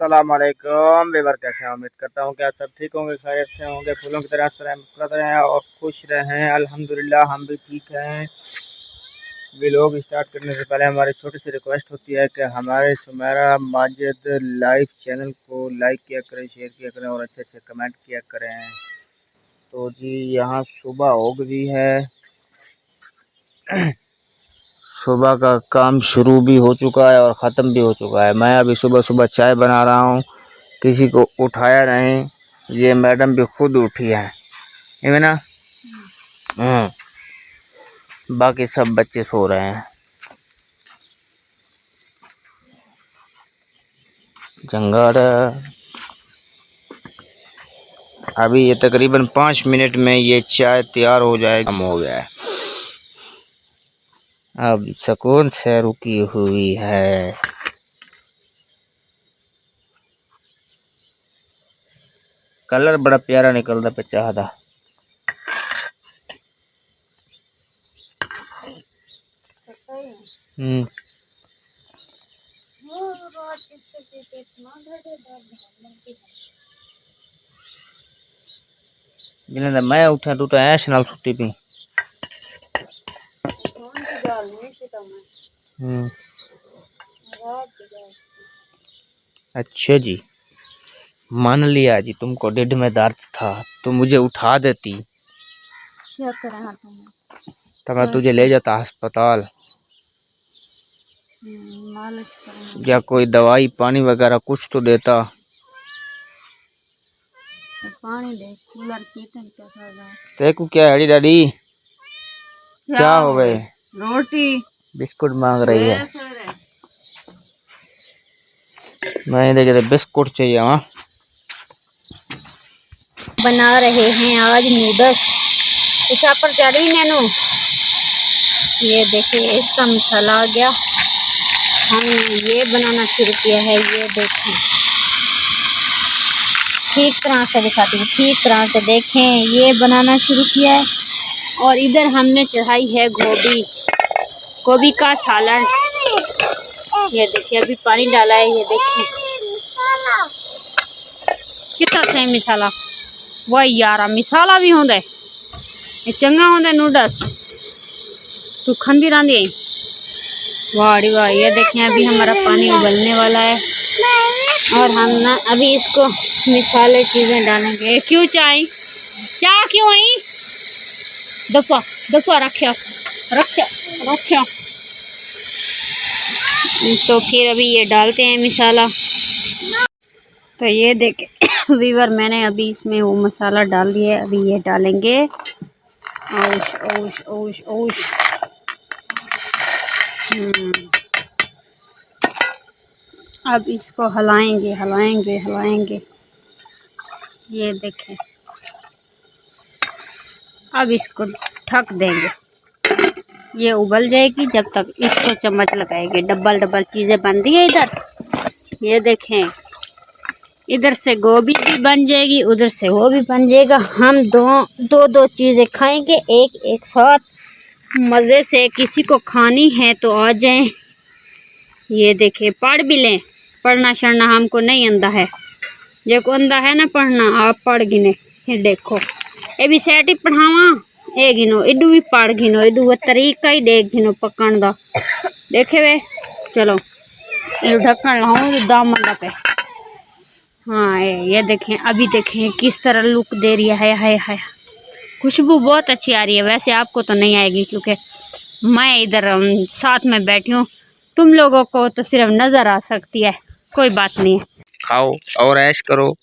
अस्सलामुअलैकुम व्यूअर, कैसे हैं? उम्मीद करता हूँ कि आप सब ठीक होंगे, खैरियत से होंगे, फूलों की तरह मुस्कुराते रहें और खुश रहें। अल्हम्दुलिल्लाह हम भी ठीक हैं। व्लॉग स्टार्ट करने से पहले हमारी छोटी सी रिक्वेस्ट होती है कि हमारे सुमेरा माजिद लाइव चैनल को लाइक किया करें, शेयर किया करें और अच्छे अच्छे कमेंट किया करें। तो जी यहाँ सुबह हो गई है, सुबह का काम शुरू भी हो चुका है और ख़त्म भी हो चुका है। मैं अभी सुबह सुबह चाय बना रहा हूँ, किसी को उठाया नहीं। ये मैडम भी खुद उठी है ना। बाकी सब बच्चे सो रहे हैं। जंगार अभी ये तकरीबन 5 मिनट में ये चाय तैयार हो जाएगा। हो गया है, अब सुकून से रुकी हुई है। कलर बड़ा प्यारा निकलता पे चाहता। जिन्हें मैं उठा तो ऐश नाल छुट्टी पी। अच्छा जी, मान लिया जी, तुमको ढिड में दर्द था तो मुझे उठा देती। क्या करा तो मैं तुझे ले जाता अस्पताल, या कोई दवाई पानी वगैरह कुछ तो देता। तो पानी दे, कूलर तेको क्या है डैडी? क्या हो गए? रोटी बिस्कुट मांग रही है। मैं देखे बिस्कुट चाहिए। वहाँ बना रहे हैं आज नूडल्स। इसा पर चढ़ी नैनो, ये देखिए इसका मसाला आ गया। हमने ये बनाना शुरू किया है। ये देखिए ठीक तरह से दिखाती हूँ, ठीक तरह से देखें। ये बनाना शुरू किया है और इधर हमने चढ़ाई है गोभी, गोभी का सालन। ये देखिए अभी पानी डाला है। ये देखिए कितना सही मिसाला। वह यारा मिसाला भी होंगे, ये चंगा होंगे नूडल्स। तू खंदी रांधी वाड़ी वाह। ये देखें अभी हमारा पानी उबलने वाला है और हम ना अभी इसको मिसाले चीज़ें डालेंगे। क्यों चाय क्या क्यों आई दफा दफा रखा रखा रखा। तो फिर अभी ये डालते हैं मिसाला। तो ये देखें वीवर, मैंने अभी इसमें वो मसाला डाल दिया है। अभी ये डालेंगे। ओश ओश ओश ओश। अब इसको हिलाएंगे हिलाएंगे हिलाएंगे। ये देखें अब इसको ढक देंगे। ये उबल जाएगी जब तक इसको चम्मच लगाएंगे। डबल डबल चीज़ें बन रही है इधर। ये देखें इधर से गोभी भी बन जाएगी, उधर से वो भी बन जाएगा। हम दो चीज़ें खाएंगे एक एक साथ मज़े से। किसी को खानी है तो आ जाएं। ये देखें पढ़ भी लें, पढ़ना शढ़ना हमको नहीं आंदा है। जो को आंदा है ना पढ़ना, आप पढ़ गिने। ये देखो ये भी सेट ही पढ़ावा ए गिनो, इडू भी पढ़ गिनो, इडू वो तरीका ही देख गिनो पकड़ दा। देखे वे चलो ये ढक्कन लाऊं दामन पे। हाँ ये देखें अभी देखें किस तरह लुक दे रही है। हाय हाय, खुशबू बहुत अच्छी आ रही है। वैसे आपको तो नहीं आएगी क्योंकि मैं इधर साथ में बैठी हूँ, तुम लोगों को तो सिर्फ नजर आ सकती है। कोई बात नहीं है, खाओ और ऐश करो।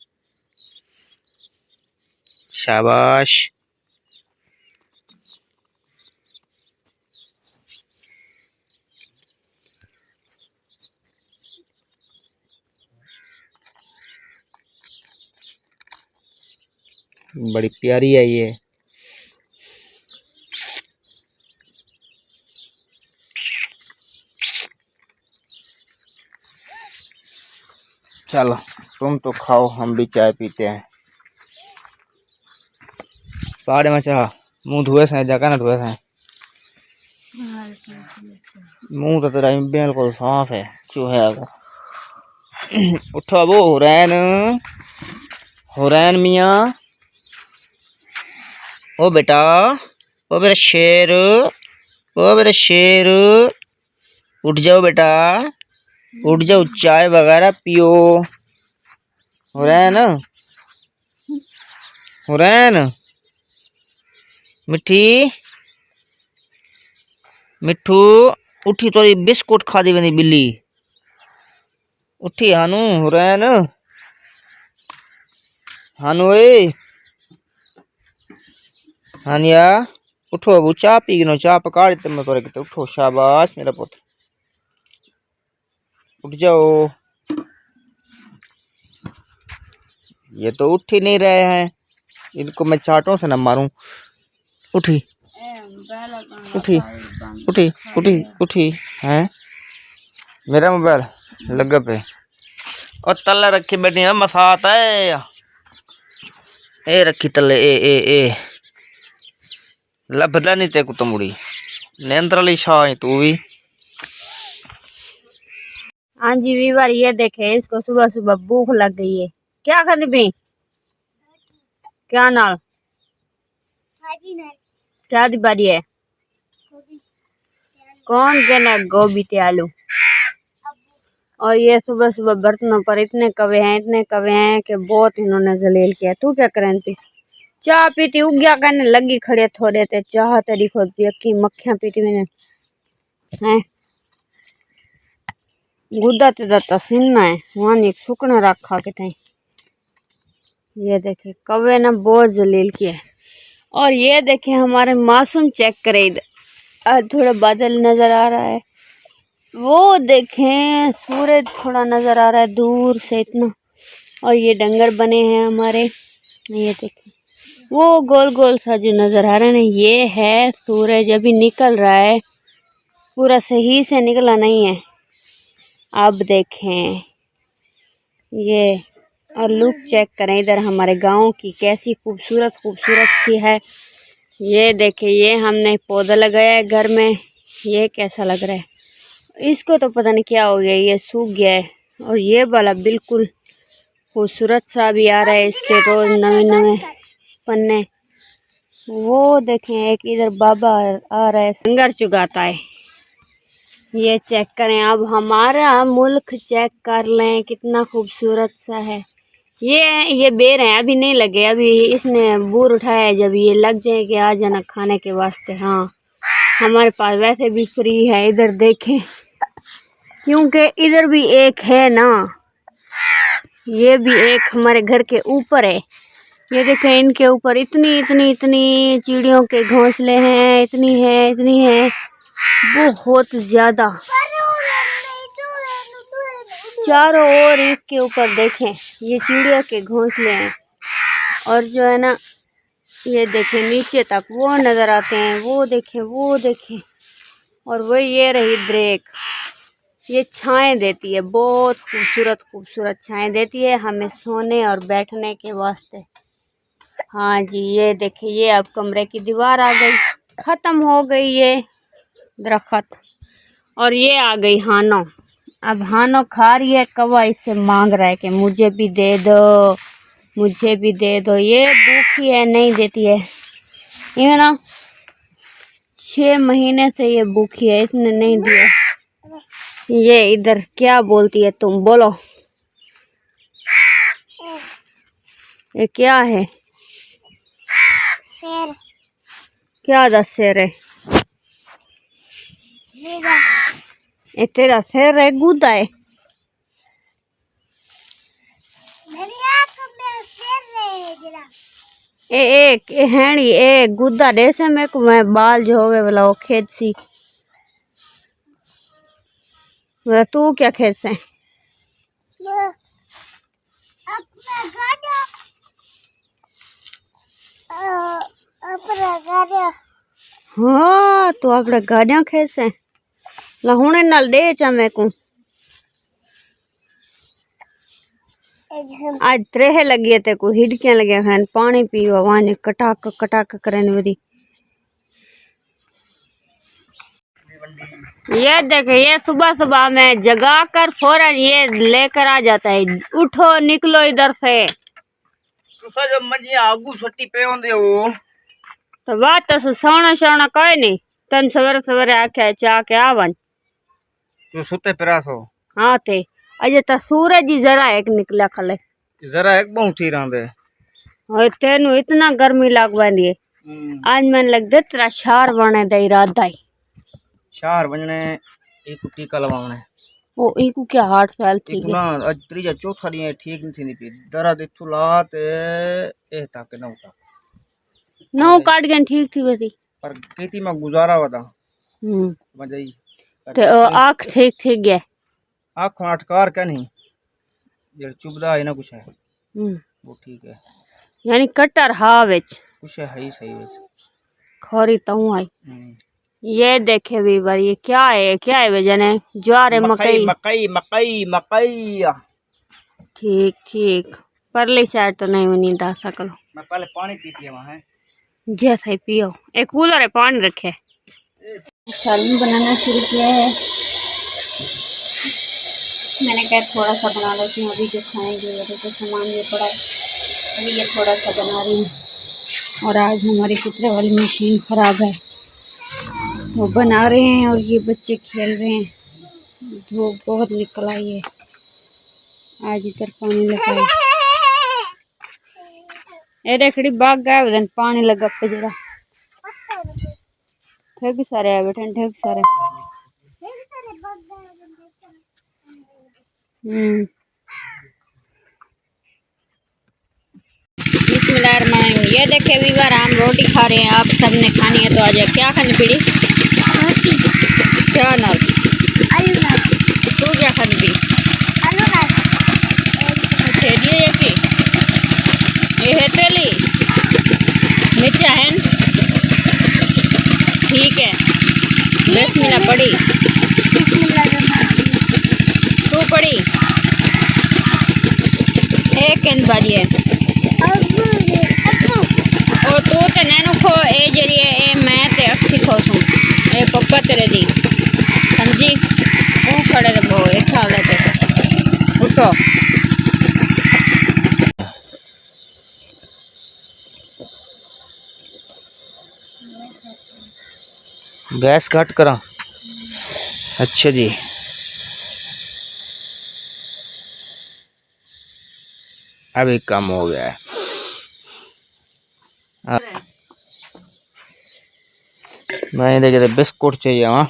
शाबाश। बड़ी प्यारी है ये। चलो तुम तो खाओ, हम भी चाय पीते हैं। पाड़े में चाह मुंह धुए से जगह ना धुए से। मुंह तो तेरा बिल्कुल साफ है चूहे का। उठो अब हुरैन मियाँ। ओ बेटा, ओ मेरा शेर, ओ मेरा शेर, उठ जाओ बेटा, उठ जाओ, चाय वगैरह पियो। हुरैन, हुरैन, मिठी, मिठू, उठी तो बिस्कुट खा दी बंदी बिल्ली। उठी हानू, हुरैन, हानू ए, हानिया, उठो अब चाह पी गिनो, चाह पका दी मैं पर किते। उठो, शाबाश मेरा पुत्र, उठ जाओ। ये तो उठ ही नहीं रहे हैं, इनको मैं चाटों से न मारूं। उठी, उठी, उठी, उठी, उठी हैं। मेरा मोबाइल लगा पे और तले रखी बैठी है मसात है। ए रखी तले, ए लभदा नहीं ते कुत्ता मुड़ी नेंद्र ली शाह तू भी। हाँ जी वीवर, ये देखे इसको सुबह सुबह भूख लग गई है। क्या खाती पी? क्या नाल? क्या दी बारी है? कौन कहना गोभी ते आलू? और ये सुबह सुबह बर्तनों पर इतने कवे हैं कि बहुत इन्होंने जलील किया। तू क्या करें थी? चाह पीती उग्या करने लगी खड़े थोड़े ते चाह तेरी खुद पी मक्खियां पीती मैंने हैं। गुदा ते दत्ता सिन्ना है वहां एक सुकना रखा के थे। ये देखे कवे ना बहुत जलील किया। और ये देखे हमारे मासूम, चेक करे इधर आज थोड़ा बादल नजर आ रहा है। वो देखें सूरज थोड़ा नजर आ रहा है दूर से इतना। और ये डंगर बने हैं हमारे, ये देखें वो गोल गोल सा जो नजर आ रहा है ना, ये है सूरज। अभी निकल रहा है, पूरा सही से निकला नहीं है। अब देखें ये, और लुक चेक करें इधर हमारे गांव की कैसी खूबसूरत खूबसूरत सी है। ये देखें ये हमने पौधा लगाया है घर में, ये कैसा लग रहा है। इसको तो पता नहीं क्या हो गया, ये सूख गया है। और ये वाला बिल्कुल खूबसूरत सा भी आ रहा है, इसके रोज नए नए पन्ने। वो देखें एक इधर बाबा आ रहा है, संगर चुगाता है। ये चेक करें, अब हमारा मुल्क चेक कर लें कितना खूबसूरत सा है। ये बेर हैं, अभी नहीं लगे, अभी इसने बूर उठाया है। जब ये लग जाएंगे आ जाना खाने के वास्ते। हाँ हमारे पास वैसे भी फ्री है, इधर देखें क्योंकि इधर भी एक है ना, ये भी एक हमारे घर के ऊपर है। ये देखें इनके ऊपर इतनी इतनी इतनी चिड़ियों के घोंसले हैं, इतनी है बहुत ज्यादा। चारों ओर इसके ऊपर देखें ये चिड़ियों के घोंसले हैं। और जो है ना ये देखें नीचे तक वो नजर आते हैं, वो देखें। और वो ये रही ब्रेक, ये छाएं देती है, बहुत खूबसूरत खूबसूरत छाएं देती है हमें सोने और बैठने के वास्ते। हाँ जी ये देखिए, ये अब कमरे की दीवार आ गई, खत्म हो गई ये दरख्त। और ये आ गई हानो। अब हानो खा रही है, कौवा इससे मांग रहा है कि मुझे भी दे दो, मुझे भी दे दो। ये भूखी है, नहीं देती है ये ना, 6 महीने से ये भूखी है, इसने नहीं दिया। ये इधर क्या बोलती है तुम, बोलो ये क्या है? शेर। क्या दस शेर है? ये तेरा शेर है, गुदा है? एक हैणी ए गुदा दे से मैं को मैं बाल जो होवे वाला वो खेत सी। तू क्या खेत से? हाँ तू अपने गाड़ियां खेत से लहुने नाल दे चा मैं को। आज त्रेह लगी ते को हिडकियां लगे हैं, पानी पीवा वाने कटाक कटाक करने वदी। ये देखे, ये सुबह सुबह में जगा कर फौरन ये लेकर आ जाता है, उठो निकलो इधर से। तुसा जब मजी आगू छुट्टी पे होंदे हो तो बात तो सोना सोना कोई नहीं, तन सवेरे सवेरे आख्या चाह के आवन तो सुते पिरास हो। हाँ थे अजे तो सूरज ही जरा एक निकला खले, जरा एक बहुत ही रहंदे और तेनु इतना गर्मी लगवांदी है। आज मैंने लग दे तेरा शार बने दे इरादा ही शहर वजने एक टीका लवावणे ओ इको क्या हार्ट फेल थी एक ना आज त्रीजा चौथा दिन ठीक नहीं थी पी दर्द इथु लात ए तक न उठा नौ काट गन ठीक थी वैसी पर खेती में गुजारा वदा मजा ही ते आँख ठीक ठीक गया आँख अटकार क्या नहीं ये चुभदा है ना कुछ है वो ठीक है यानी कटर हा विच कुछ है ही सही है खोरी तो आई। ये देखे भी बार ये क्या है वे जने ज्वार है मकई मकई मकई मकई ठीक ठीक परली साइड तो नहीं नहीं दा सकलो। मैं पहले पानी पीती है वहाँ है जैसा ही पियो, एक कूलर है पानी रखे। सालन बनाना शुरू किया है, मैंने कहा थोड़ा सा बना लेती हूँ, अभी जो खाएंगे वो तो सामान ये पड़ा है, अभी ये थोड़ा सा बना रही हूँ। और आज हमारी कुतरे वाली मशीन ख़राब है, वो बना रहे हैं और ये बच्चे खेल रहे हैं, धूप बहुत निकल आई है, आज इधर पानी लगा है। ए रेखड़ी बाग गया उधर पानी लगा पे जरा ठेक सारे है बेटे ठेक सारे। बिस्मिल्लाहिर्रहमानिर्रहीम। ये देखे वीवर हम रोटी खा रहे हैं, आप सबने खानी है तो आ जाए। क्या खानी पड़ी? क्या नाल? तू क्या खानी पड़ी? ये है तेली मिर्चा है ठीक है। बिस्मिल्लाह पड़ी तू पड़ी एक इन बारी है और तू तो नैनो खो ए जरिए ए मैं ते अक्सी खो सूं ए पप्पा तेरे दी समझी तू खड़े रहो एक खावड़े ते उठो। गैस कट करा। अच्छा जी अभी कम हो गया है। मैं देखे बिस्कुट चाहिए वहाँ